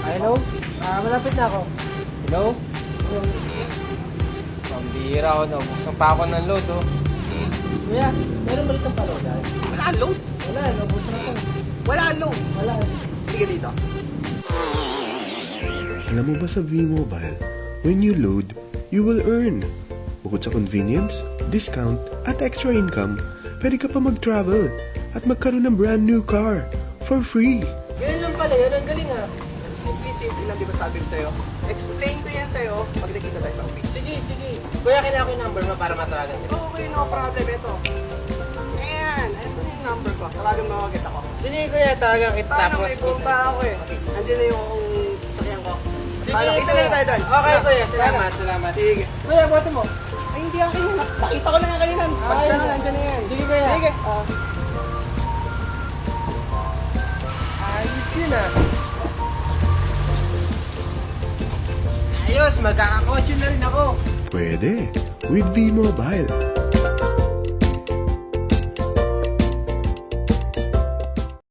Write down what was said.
Hello? Malapit na ako. Hello? Pambira ako, nabuksan pa ako ng load, oh. Kuya, meron balik kang parodan? Wala load. Wala, nabuksan na ako. Wala load. Wala. Sige dito. Alam mo ba sa V-Mobile, when you load, you will earn. Bukod sa convenience, discount, at extra income, pwede ka pa mag-travel at magkaroon ng brand new car for free. Ganyan lang pala yun, ang galing ah. Simple lang, di ba sabi ko sa'yo? Explain ko yan sa'yo pag nakita tayo sa office. Sige, sige. Kuya, kailangan ko yung number mo para matawagan kita. Okay, no problem. Ito. Ayan. Ito yung number ko. Tawagan mo agad ako. Sige, kuya, tawagan kita. Paano Tapos, may bomba ako eh. Andiyan na yung sasakyan ko. Sige, Paano? Kita kuya. na tayo doon. Okay, Ano? kuya. Salamat, Paano? salamat. Sige. Kuya, bote mo. Ay, hindi ako kanina. Nakita ko lang nga kanina. Pagka Ay, nandiyan na yan. Sige, kuya. Sige. Ayos yun ah. Ayos, magkakakotse na rin ako. Pwede with V-Mobile.